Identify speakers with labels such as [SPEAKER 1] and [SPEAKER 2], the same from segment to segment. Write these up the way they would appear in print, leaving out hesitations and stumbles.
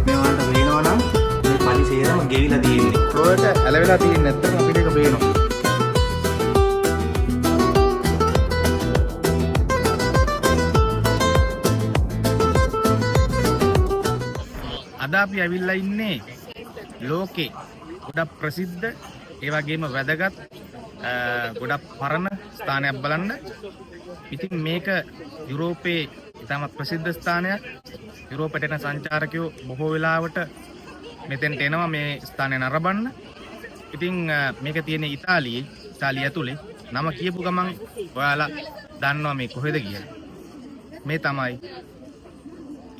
[SPEAKER 1] මේ වලට පේනවා නම් මේ පරිසරම ගෙවිලා තියෙන්නේ. ෆ්ලෝ එක ඇලවිලා තියෙන්නේ නැත්නම් අපිට ඒක පේනවා. අද අපි ඇවිල්ලා ඉන්නේ ලෝකේ ගොඩක් ප්‍රසිද්ධ ඒ වගේම වැදගත් ගොඩක් පරණ ස්ථානයක් බලන්න. ඉතින් මේක යුරෝපයේ ඉතාමත් ප්‍රසිද්ධ ස්ථානයක්. යුරෝපයට එන සංචාරකයෝ බොහෝ වෙලාවට මෙතෙන්ට එනවා මේ ස්ථානය නරඹන්න. ඉතින් මේක තියෙන්නේ ඉතාලිය ඇතුලේ. නම කියපු ගමන් ඔයාලා දන්නවා මේ කොහෙද කියලා. මේ තමයි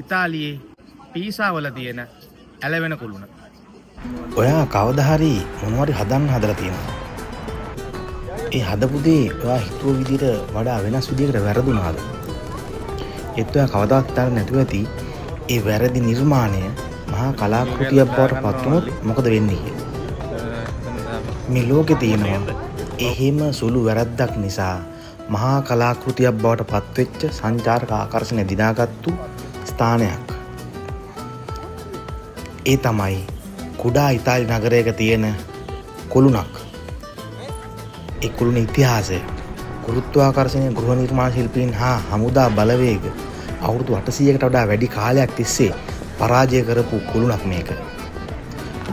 [SPEAKER 1] ඉතාලියේ පීසා වල තියෙන ඇලවෙන කුළුණ.
[SPEAKER 2] ඔයා කවදා හරි මොනවාරි හදන්න හදලා තියෙනවා. ඒ හදපු දේ ඔයා හිතුව විදිහට වඩා වෙනස් විදිහකට වැරදුනාද? ඒත් ඔයා කවදාවත් හිතන්නේ නැතුව ඇති ඒ වැරදි නිර්මාණය මහා කලාකෘතියක් බවට පත් වුණොත් මොකද වෙන්නේ කියලා. මේ ලෝකේ තියෙනවා එහෙම සුළු වැරද්දක් නිසා මහා කලාකෘතියක් බවට පත් වෙච්ච සංචාරක ආකර්ෂණය දිනාගත්තු ස්ථානයක්. ඒ තමයි කුඩා ඉතාලි නගරයක තියෙන කුළුණක්. ඒ කුළුණ ඉතිහාසය ගුරුත්වාකර්ෂණය ගෘහ නිර්මාණ ශිල්පීන් හා හමුදා බලවේග අවුරුදු 800කට වඩා වැඩි කාලයක් තිස්සේ පරාජය කරපු කුළුණක් මේක.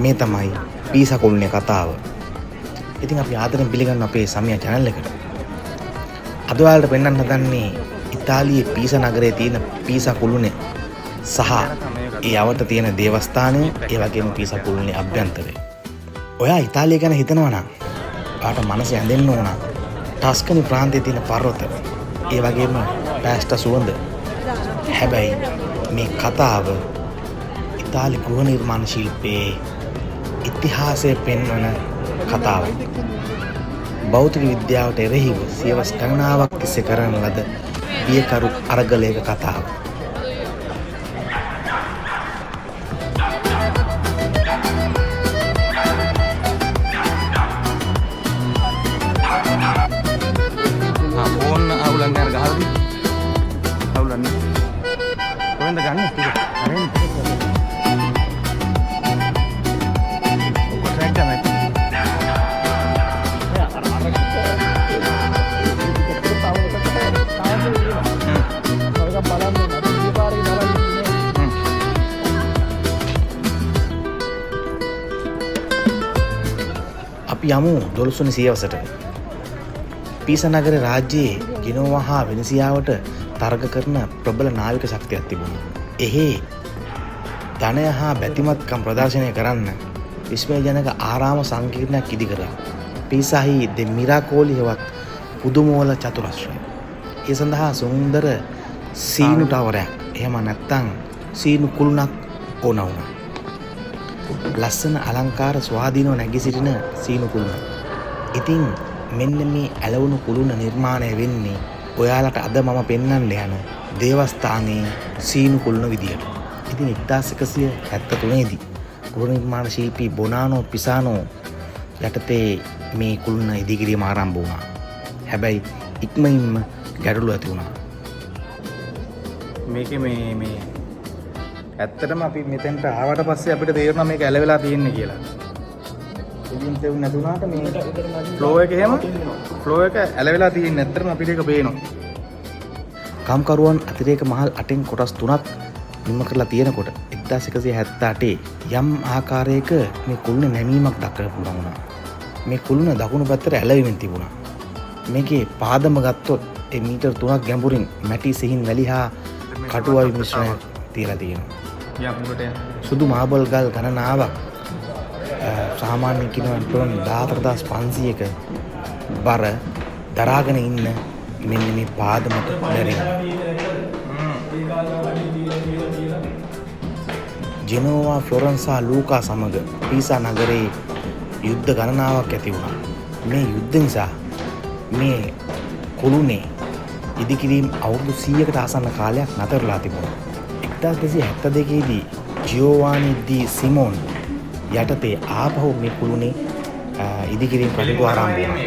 [SPEAKER 2] මේ තමයි පීසා කුළුණේ කතාව. ඉතින් අපි ආදරෙන් පිළිගන්න අපේ සමියා channel එකට. අද ඔයාලට පෙන්වන්න හදන්නේ ඉතාලියේ පීසා නගරයේ තියෙන පීසා කුළුණේ සහ ඒ අවට තියෙන දේවස්ථානය, ඒ වගේම පීසා කුළුණේ අභ්‍යන්තරය. ඔයා ඉතාලිය ගැන හිතනවා නම් ඔයාට මනස ඇඳෙන්න ඕන ටස්කනි ප්‍රාන්තයේ තියෙන පර්වත, ඒ වගේම පැස්ටා සුවඳ. හැබැයි මේ කතාව ඉතාලි ගෘහ නිර්මාණ ශිල්පයේ ඉතිහාසය පෙන්වන කතාවක්. භෞතික විද්‍යාවට එරෙහිව සියවස් ගණනාවක් තිස්සේ කරන ලද බියකරු අරගලයක කතාව. අපි යමු 12 වෙනි සියවසට. පීසා නගර රාජ්‍යයේ ගෙනෝවා හා වෙනිසියාවට තරග කරන ප්‍රබල නාවික ශක්තියක් තිබුණා. එහි ධනය හා බැතිමත්කම් ප්‍රදර්ශනය කරන්න විශ්වජනක ආරාම සංකීර්ණයක් ඉදි කරා. පීසාහි දෙ මිරාකෝලි හෙවත් පුදුමෝල චතුරස්‍රය. ඒ සඳහා සුන්දර සීනු ටවරයක්, එහෙම නැත්නම් සීනු කුළුණක් ඕන වුණා. ලස්සන අලංකාර ස්වාධීනව නැගී සිටින සීනු කුළුණ. ඉතින් මෙන්න මේ ඇලවුණු කුළුණ නිර්මාණය වෙන්නේ ඔයාලට අද මම පෙන්වන්න යන දේවස්ථානයේ සීනු කුළුණ විදියට. ඉතින් 1173 දී ගෘහ නිර්මාණ ශිල්පී බොනානෝ පිසානෝ යටතේ මේ කුළුණ ඉදිකිරීම ආරම්භ වුණා. හැබැයි ඉක්මනින්ම ගැටලු ඇති වුණා.
[SPEAKER 1] මේකේ මේ ඇත්තටම අපි මෙතෙන්ට ආවට පස්සේ අපිට තේරෙනවා මේක ඇලවෙලා තියෙන්නේ කියලා. ඉතින් තේරුම් නැතුණාට මේ ෆ්ලෝ එක එහෙම ෆ්ලෝ එක ඇලවෙලා තියෙන්නේ ඇත්තටම අපිට ඒක පේනවා.
[SPEAKER 2] කම්කරුවන් අතිරේක මහල් 8න් කොටස් 3ක් නිම කරලා තියෙනකොට 1178 යම් ආකාරයක මේ කුළුණ නැමීමක් දක්වන්න පුළුවන් වුණා. මේ කුළුණ දකුණු පැත්තට ඇලවෙමින් තිබුණා. මේකේ පාදම ගත්තොත් මීටර් 3ක් ගැඹුරින් මැටි සිහින් වැලි හා කටුවයි මිශ්‍රණයක් තියලා තියෙනවා. සුදු මාබල් ගල් ගණනාවක් සාමාන්‍ය කිලෝමීටර් 14500ක බර දරාගෙන ඉන්න මෙන්න මේ පාදමට දැරෙනවා. ජෙනෝවා, ෆ්ලොරන්ස් හා ලූකා සමග පීසා නගරයේ යුද්ධ ගණනාවක් ඇති වුණා. මේ යුද්ධ නිසා මේ කුළුණේ ඉදිකිරීම අවුරුදු 100කට ආසන්න කාලයක් නතරලා තිබුණා. 1272 දී ජියෝවානි ඩි සිමෝන් යටතේ ආපහු මේ කුළුණේ ඉදිකිරීම කටයුතු ආරම්භ වුණා.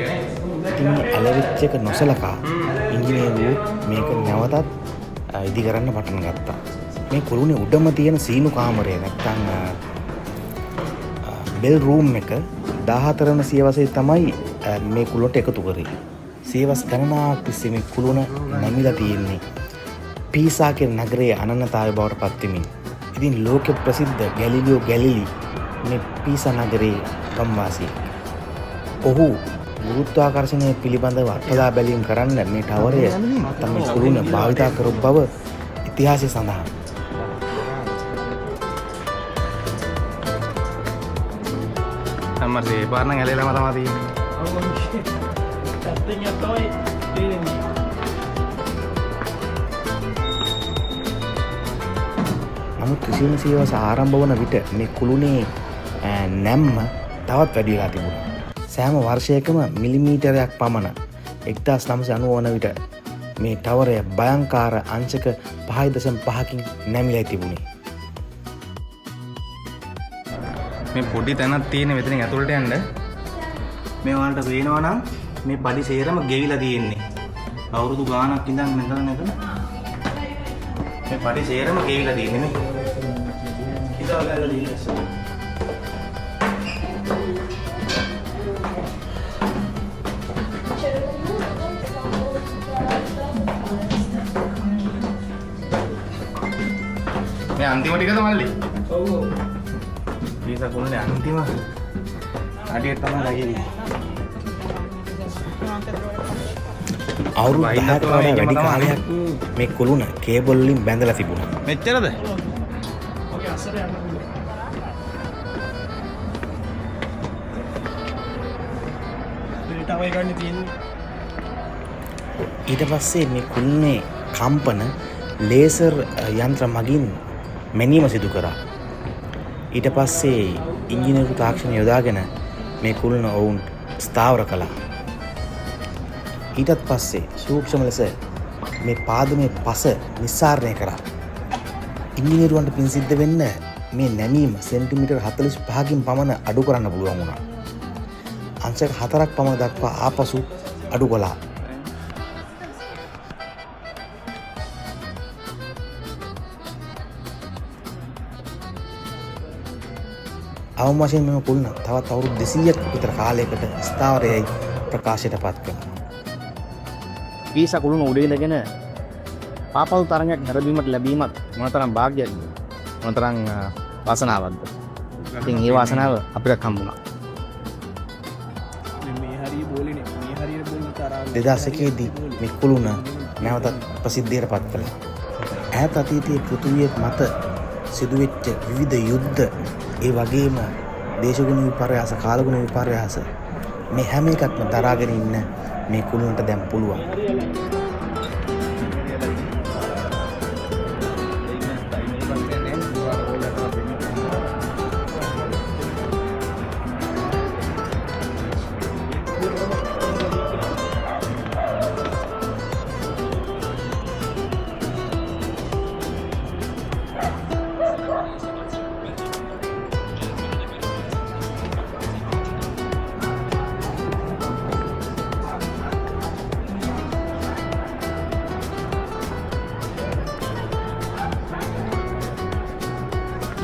[SPEAKER 2] ඉතින් ඇලවිච් එක නොසලකා ඉංජිනේරුවෝ මේක නැවතත් ඉදි කරන්න පටන් ගත්තා. මේ කුළුණේ උඩම තියෙන සීනු කාමරය නැත්තම් බෙල් රූම් එක 14 වන සියවසේ තමයි මේ කුළුණට එකතු කරේ. සියවස් ගණනාවක් තිස්සේ මේ කුළුණ නැමිලා තියෙන්නේ පීසා කියන නගරයේ අනන්‍යතාවය බවට පත් වෙමින්. ඉතින් ලෝක ප්‍රසිද්ධ ගැලිලියෝ ගැලිලි මේ පීසා නගරයේ ගම්වාසියෙක්. ඔහු ගුරුත්වාකර්ෂණය පිළිබඳව අත්දැක බැලීම් කරන්න මේ ටවරය තමයි කුළුණ භාවිතා කරපු බව ඉතිහාසයේ සඳහන්.
[SPEAKER 1] අම්මසේ පාරණ ඇලෙලාම තමයි තියෙන්නේ.
[SPEAKER 2] නමුත් කිසියම් සියවස ආරම්භ වන විට මේ කුළුණේ නැම්ම තවත් වැඩි වෙලා තිබුණා. සෑම වර්ෂයකම මිලිමීටරයක් පමණ 1990 වන විට මේ ටවරය භයංකාර අංශක 5.5කින් නැමිලා තිබුණේ.
[SPEAKER 1] මේ පොඩි තැනක් තියෙන මෙතනින් ඇතුළට යන්න මේ වලට පේනවා නම් මේ පඩි සේරම ගෙවිලා තියෙන්නේ. අවුරුදු ගාණක් ඉඳන් මෙතන නේද? මේ පඩි සේරම ගෙවිලා තියෙන්නේ නේ. ඉතල ගාලා තියෙන්නේ. මේ අන්තිම ටිකද මල්ලි? ඔව්. පීසා කුළුණේ අන්තිම අඩිය තමයි ගියේ.
[SPEAKER 2] අවුරුදු 10කට වඩා වැඩි කාලයක් මේ කුළුණ කේබල් වලින් බැඳලා තිබුණා.
[SPEAKER 1] මෙච්චරද?
[SPEAKER 2] ඊට පස්සේ මේ කුළුණේ කම්පන ලේසර් යන්ත්‍ර මගින් මැනීම සිදු කරා. ඊට පස්සේ ඉංජිනේරු තාක්ෂණය යොදාගෙන මේ කුළුණ ඔවුන් ස්ථාවර කළා. ඊටත් පස්සේ සූක්ෂම ලෙස මේ පාදමේ පස නිස්සාරණය කරා. ඉංජිනේරුවන්ට පින් සිද්ධ වෙන්න මේ නැමීම සෙන්ටිමීටර් 45කින් පමණ අඩු කරන්න පුළුවන් වුණා. අංශක 4ක් පමණ දක්වා ආපසු අඩු කළා. අවම වශයෙන් මෙම කුළුණ තවත් අවුරුදු 200ක් විතර කාලයකට ස්ථාවරයයි ප්‍රකාශයට පත් කරනවා.
[SPEAKER 3] පීසා කුළුණ උඩ ඉඳගෙන පාපල් තරඟයක් නැරඹීමට ලැබීමත් මොනතරම් වාග්යක්ද මොනතරම් වාසනාවක්ද. ඉතින් ඒ වාසනාව අපිට හම්බුණා.
[SPEAKER 2] 2001 දී මේ කුළුණ නැවතත් ප්‍රසිද්ධියට පත් කළා. ඈත අතීතයේ පෘථිවිය මත සිදුවෙච්ච විවිධ යුද්ධ ඒ වගේම දේශගුණ විපර්යාස කාලගුණ විපර්යාස මේ හැම එකක්ම දරාගෙන ඉන්න මේ කුළුණට දැන් පුළුවන්.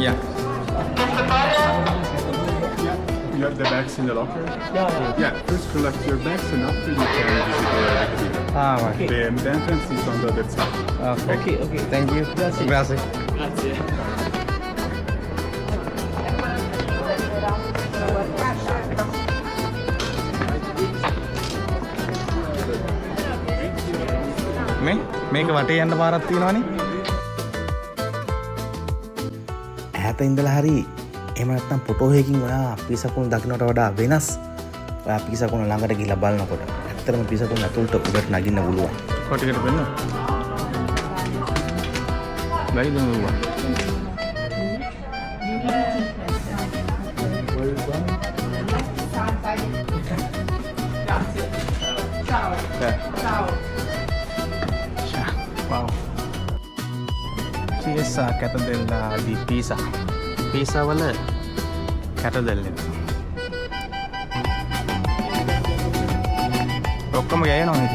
[SPEAKER 1] Yeah.
[SPEAKER 4] You have the bags in the locker? Yeah, first collect your bags and after you can visit the reception.
[SPEAKER 1] right.
[SPEAKER 4] The entrance is on the other side.
[SPEAKER 1] Okay. Thank you. Grazie. මේක වටේ යන්න පාරක් තියෙනවනේ.
[SPEAKER 2] ඈත ඉඳලා හරි එහෙම නැත්නම් ෆොටෝ එකකින් ඔයා පීසා කුළුණ දකින්නට වඩා වෙනස්. ඔයා පීසා කුළුණ ළඟට ගිහිල්ලා බලනකොට ඇත්තටම පීසා කුළුණ ඇතුළට උඩට නගින්න පුළුවන්.
[SPEAKER 1] කොටිකට වෙන්න. බයිද නුවා. Wow. Chiesa Catedella di Pisa. Pisa වල කැටදෙල් එක. ඔක්කොම ගෑනවා නේද?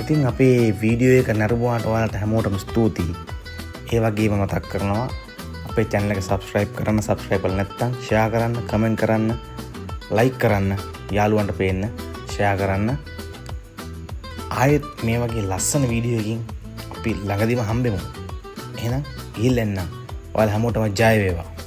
[SPEAKER 2] ඉතින් අපේ වීඩියෝ එක නැරඹුවාට ඔයාලට හැමෝටම ස්තුතියි. ඒ වගේම මතක් කරනවා අපේ channel එක subscribe කරන්න, subscribe කරලා නැත්නම් share කරන්න, comment කරන්න, like කරන්න, යාළුවන්ට පේන්න share කරන්න. ආයෙත් මේ වගේ ලස්සන වීඩියෝ එකකින් අපි ළඟදීම හම්බෙමු. එහෙනම් ගිහින් එන්න. ඔයාලා හැමෝටම ජය වේවා.